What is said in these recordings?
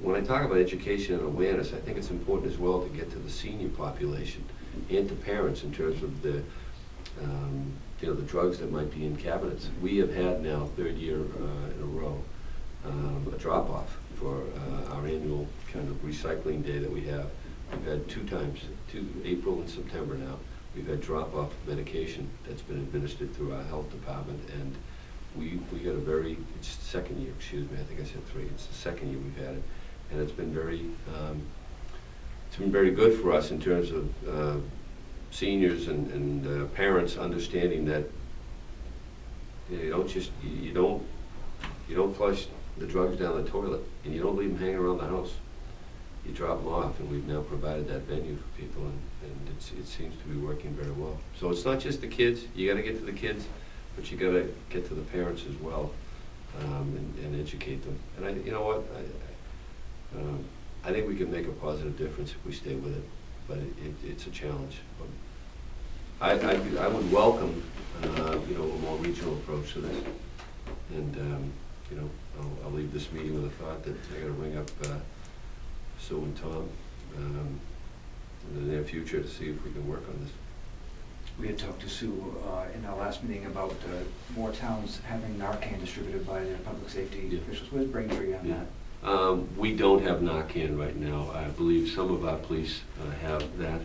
when I talk about education and awareness, I think it's important as well to get to the senior population and to parents in terms of the, you know, the drugs that might be in cabinets. We have had now, third year in a row, a drop-off for our annual kind of recycling day that we have. We've had two times, April and September now, we've had drop-off medication that's been administered through our health department, and we got a very, it's the second year, excuse me, I think I said 3, it's the second year we've had it, and it's been very good for us in terms of seniors and parents understanding that, you know, you don't flush the drugs down the toilet, and you don't leave them hanging around the house. You drop them off, and we've now provided that venue for people, and it seems to be working very well. So it's not just the kids. You got to get to the kids, but you got to get to the parents as well, and educate them. And you know what, I think we can make a positive difference if we stay with it, but it's a challenge. But I would welcome, you know, a more regional approach to this, and you know, I'll leave this meeting with a thought that I got to ring up Sue and Tom in the near future to see if we can work on this. We had talked to Sue in our last meeting about more towns having Narcan distributed by their public safety officials. Where's Braintree on that? We don't have Narcan right now. I believe some of our police have that.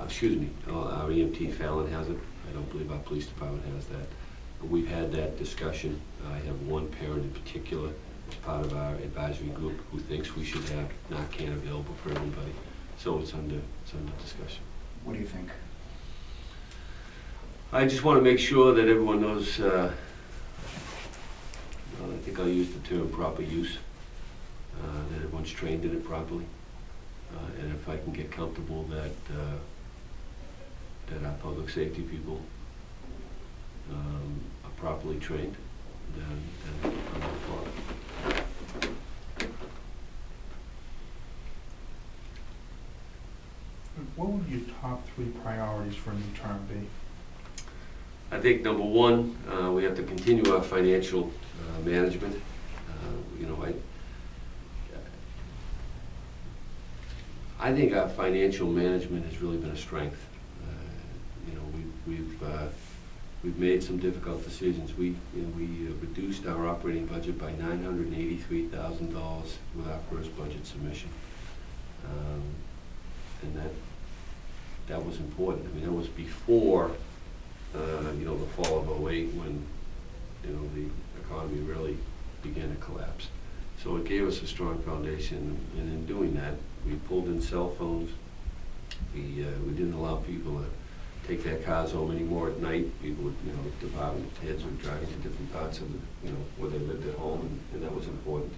Excuse me, our EMT Fallon has it. I don't believe our police department has that. But we've had that discussion. I have one parent in particular as part of our advisory group who thinks we should have Narcan available for everybody. So it's under discussion. What do you think? I just want to make sure that everyone knows, I think I'll use the term proper use, that everyone's trained in it properly. And if I can get comfortable that our public safety people are properly trained, then I'm all for it. What would your top 3 priorities for a new term be? I think number one, we have to continue our financial management. You know, I think our financial management has really been a strength. You know, we've made some difficult decisions. We reduced our operating budget by $983,000 with our first budget submission, and that was important. I mean, that was before you know, the fall of '08, when, you know, the economy really began to collapse. So it gave us a strong foundation, and in doing that, we pulled in cell phones. We didn't allow people to take their cars home anymore at night. People would, you know, department heads would drive to different parts of the, you know, where they lived at home, and that was important.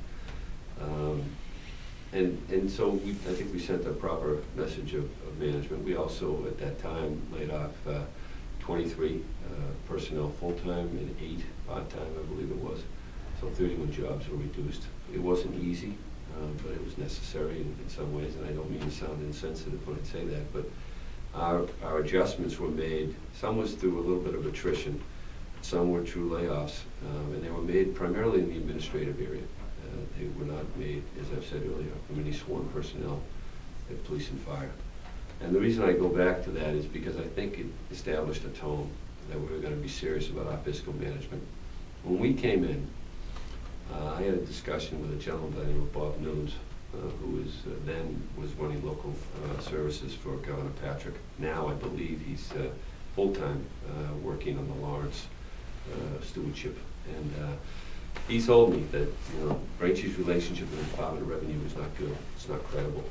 And so I think we sent a proper message of management. We also, at that time, laid off 23 personnel full-time and 8 part-time, I believe it was. So 31 jobs were reduced. It wasn't easy, but it was necessary in some ways, and I don't mean to sound insensitive when I say that, but our adjustments were made. Some was through a little bit of attrition, some were true layoffs, and they were made primarily in the administrative area. They were not made, as I've said earlier, from any sworn personnel at police and fire. And the reason I go back to that is because I think it established a tone that we were going to be serious about our fiscal management. When we came in, I had a discussion with a gentleman by the name of Bob Nunes, who was then was running local services for Governor Patrick. Now I believe he's full-time working on the Lawrence stewardship. And he told me that, you know, Braintree's relationship with the Department of Revenue is not good. It's not credible.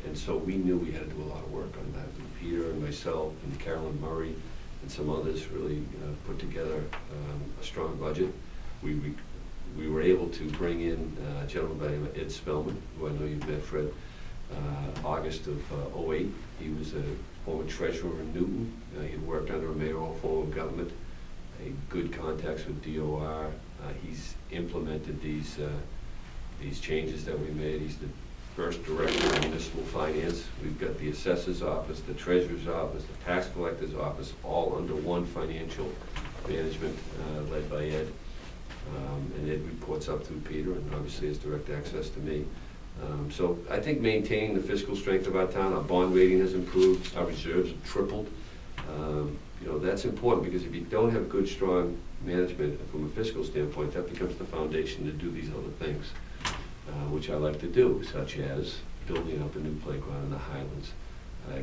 And so we knew we had to do a lot of work on that. And Peter and myself and Carolyn Murray and some others really put together a strong budget. We were able to bring in a gentleman by the name of Ed Spellman, who I know you've met, Fred, August of '08. He was a former treasurer in Newton. He had worked under a mayoral form of government, good contacts with DOR. He's implemented these changes that we made. He's the first director of municipal finance. We've got the assessor's office, the treasurer's office, the tax collector's office, all under one financial management led by Ed. And it reports up through Peter and obviously has direct access to me. So I think maintaining the fiscal strength of our town, our bond rating has improved, our reserves have tripled. You know, that's important because if you don't have good, strong management from a fiscal standpoint, that becomes the foundation to do these other things, which I like to do, such as building up a new playground in the Highlands,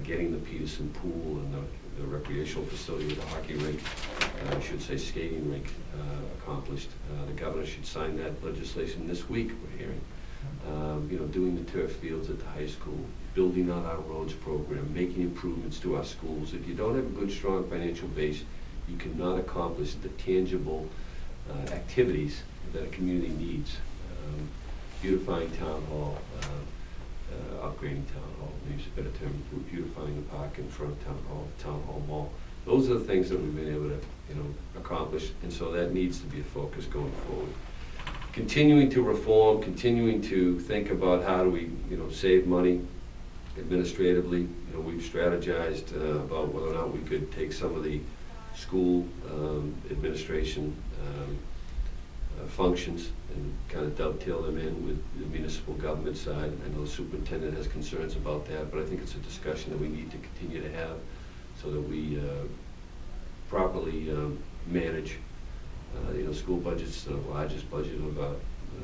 getting the Peterson pool and the recreational facility with the hockey rink, I should say skating rink, accomplished. The governor should sign that legislation this week, we're hearing. You know, doing the turf fields at the high school, building out our roads program, making improvements to our schools. If you don't have a good, strong financial base, you cannot accomplish the tangible activities that a community needs. Beautifying town hall, upgrading town hall, maybe it's a better term, beautifying the park in front of town hall mall. Those are the things that we've been able to, you know, accomplish, and so that needs to be a focus going forward. Continuing to reform, continuing to think about how do we, you know, save money administratively. You know, we've strategized about whether or not we could take some of the school administration functions and kind of dovetail them in with the municipal government side. I know the superintendent has concerns about that, but I think it's a discussion that we need to continue to have so that we properly manage. You know, school budget's the largest budget of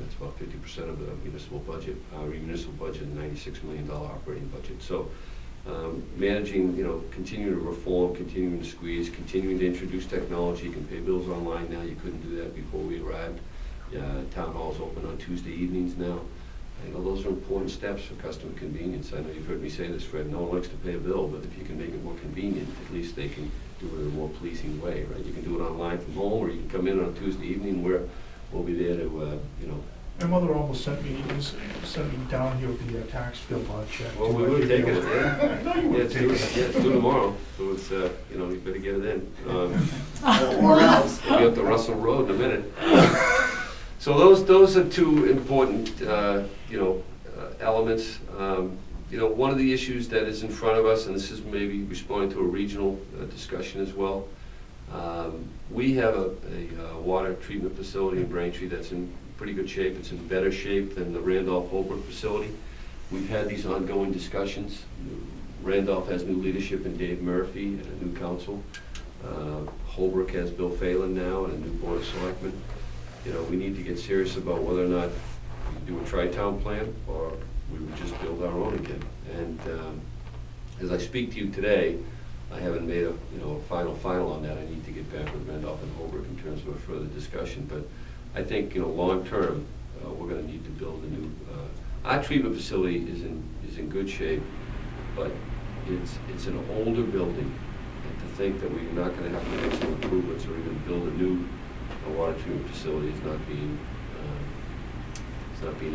it's about 50% of the municipal budget. Our municipal budget is $96 million operating budget. So managing, you know, continuing to reform, continuing to squeeze, continuing to introduce technology. You can pay bills online now. You couldn't do that before we arrived. Town hall's open on Tuesday evenings now. You know, those are important steps for customer convenience. I know you've heard me say this, Fred, no one likes to pay a bill, but if you can make it more convenient, at least they can do it in a more pleasing way, right? You can do it online from home, or you can come in on a Tuesday evening where we'll be there to, you know. My mother almost sent me down here with the tax bill check. Well, we would have taken it, yeah. I know you would have taken it. Yeah, it's due tomorrow, so it's, you know, you better get it in. Or else. We'll be up the Russell Road in a minute. So those are two important, you know, elements. You know, one of the issues that is in front of us, and this is maybe responding to a regional discussion as well, we have a water treatment facility in Braintree that's in pretty good shape. It's in better shape than the Randolph-Holbrook facility. We've had these ongoing discussions. Randolph has new leadership in Dave Murphy and a new council. Holbrook has Bill Phelan now and a new board of selectmen. You know, we need to get serious about whether or not we do a tri-town plan or we would just build our own again. And as I speak to you today, I haven't made a, you know, a final on that. I need to get back with Randolph and Holbrook in terms of a further discussion. But I think, you know, long term, we're going to need to build a new. Our treatment facility is in good shape, but it's an older building. And to think that we're not going to have to make some improvements or even build a new water treatment facility is not being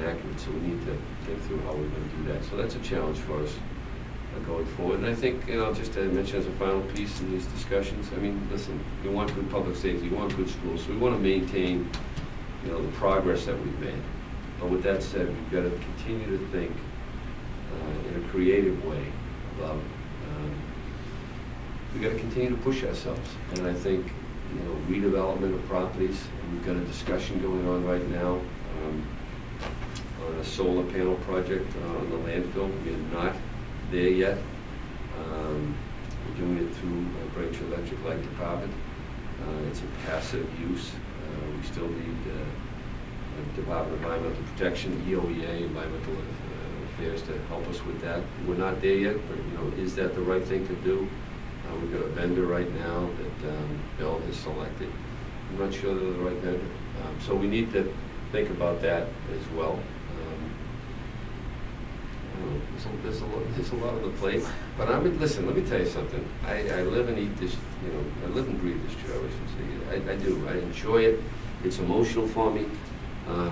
accurate. So we need to think through how we're going to do that. So that's a challenge for us going forward. And I think, you know, just to mention as a final piece in these discussions, I mean, listen, we want good public safety, we want good schools, so we want to maintain, you know, the progress that we've made. But with that said, we've got to continue to think in a creative way about, we've got to continue to push ourselves. And I think, you know, redevelopment of properties, we've got a discussion going on right now on a solar panel project on the landfill. We are not there yet. We're doing it through Braintree Electric Light Department. It's a passive use. We still need Department of Environmental Protection, EOEA, Environmental Affairs to help us with that. We're not there yet, but, you know, is that the right thing to do? We've got a vendor right now that Bill has selected. I'm not sure they're the right vendor. So we need to think about that as well. There's a lot on the plate. But I mean, listen, let me tell you something. I live and eat this, you know, I live and breathe this job, I should say. I do. I enjoy it. It's emotional for me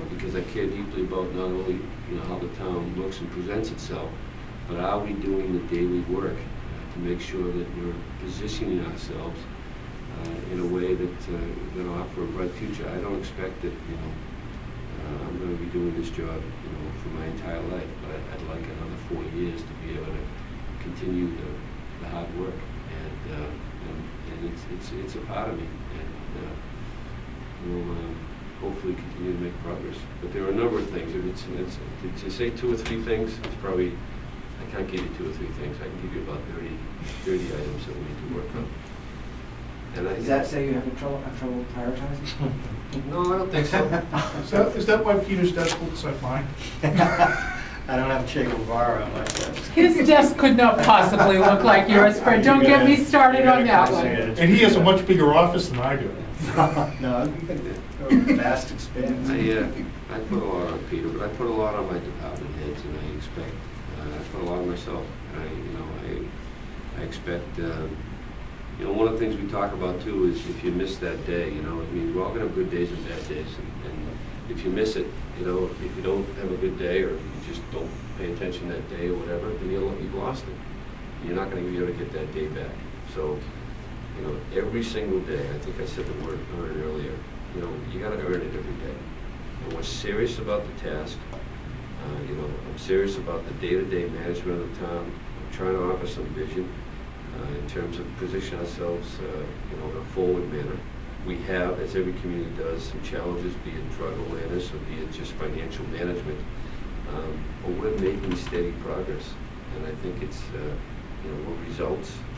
because I care deeply about not only, you know, how the town looks and presents itself, but are we doing the daily work to make sure that we're positioning ourselves in a way that's going to offer a bright future. I don't expect that, you know, I'm going to be doing this job, you know, for my entire life, but I'd like another 4 years to be able to continue the hard work, and it's a part of me, and hopefully continue to make progress. But there are a number of things. If did you say 2 or 3 things? It's probably, I can't give you 2 or 3 things. I can give you about 30 items that we need to work on. And Does that say you have trouble prioritizing? No, I don't think so. Is that why Peter's desk looks like mine? I don't have Che Guevara on my desk. His desk could not possibly look like yours, Fred. Don't get me started on that one. And he has a much bigger office than I do. No, vast expanse. I put a lot on Peter, but I put a lot on my department heads, and I expect, I put a lot on myself. I expect, one of the things we talk about too is if you miss that day, I mean, we're all gonna have good days and bad days, and if you miss it, if you don't have a good day, or you just don't pay attention that day or whatever, then you've lost it. You're not gonna be able to get that day back. So, every single day, I think I said the word earn earlier, you gotta earn it every day. And we're serious about the task. I'm serious about the day-to-day management of the town. I'm trying to offer some vision in terms of position ourselves, in a forward manner. We have, as every community does, some challenges, be it drug awareness or be it just financial management. But we're making steady progress, and I think it's,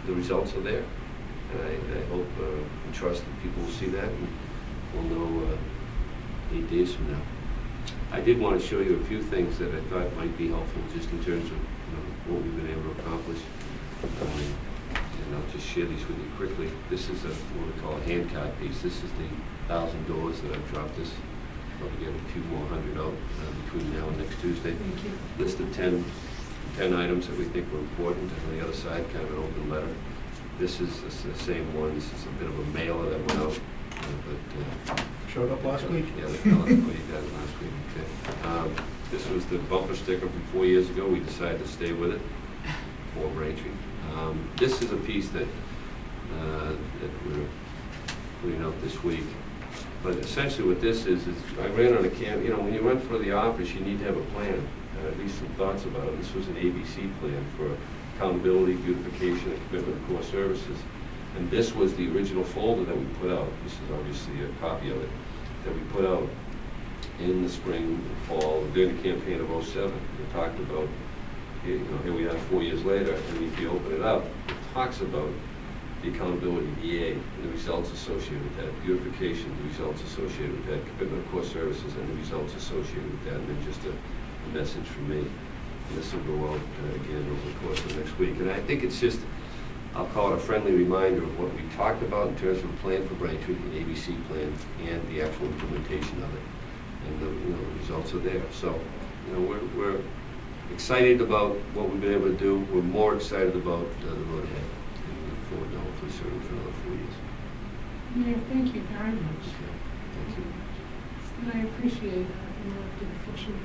the results are there. And I hope and trust that people will see that, and we'll know 8 days from now. I did want to show you a few things that I thought might be helpful, just in terms of what we've been able to accomplish. And I'll just share these with you quickly. This is what we call a hand card piece. This is the 1,000 doors that I've dropped this. Probably get a few more hundred out between now and next Tuesday. Thank you. List of 10 items that we think were important. And on the other side, kind of an open letter. This is the same one. This is a bit of a mailer that went out. Showed up last week? Yeah, they got it last week. Okay. This was the bumper sticker from 4 years ago. We decided to stay with it for Braintree. This is a piece that we're putting out this week. But essentially what this is I ran on a camp. When you run for the office, you need to have a plan, at least some thoughts about it. This was an ABC plan for accountability, beautification, and commitment to core services. And this was the original folder that we put out. This is obviously a copy of it that we put out in the spring and fall during the campaign of '07. We talked about, here we are 4 years later, and if you open it up, it talks about the accountability, the A, and the results associated with that, beautification, the results associated with that, commitment to core services, and the results associated with that, and then just a message from me. And this will go out again over the course of next week. And I think it's just, I'll call it a friendly reminder of what we talked about in terms of a plan for Braintree, the ABC plan, and the actual implementation of it. And the results are there. So, we're excited about what we've been able to do. We're more excited about the road ahead. And we look forward to hopefully serving for another 4 years. Mayor, thank you very much. Okay. Thank you. And I appreciate an elected official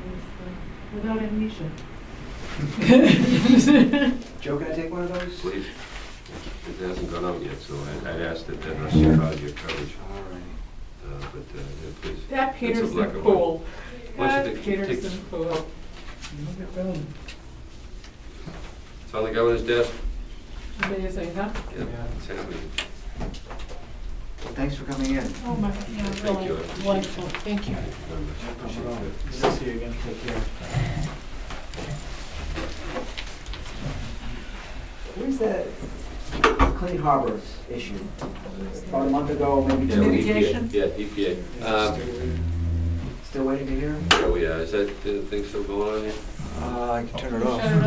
without amnesia. Joe, can I take one of those? Please. It hasn't gone out yet, so I'd ask that that surprise your coverage. All right. Yeah, please. That It's a Peterson black and pool. Why don't you That take- Peterson pool. It's on the governor's desk. Amazing, huh? Yeah, it's happening. Well, thanks for coming in. Oh my, yeah, Thank really you. I appreciate it. wonderful. Thank you. Thank you very much. I appreciate it. Good to see you again. Take care. Where's that Clean Harbors issue? About a month ago, maybe Yeah, two. Mitigation? EPA. Yeah, EPA. Still waiting to hear? Yeah, we are. Is that the thing still going on here? I can turn it off. Shut it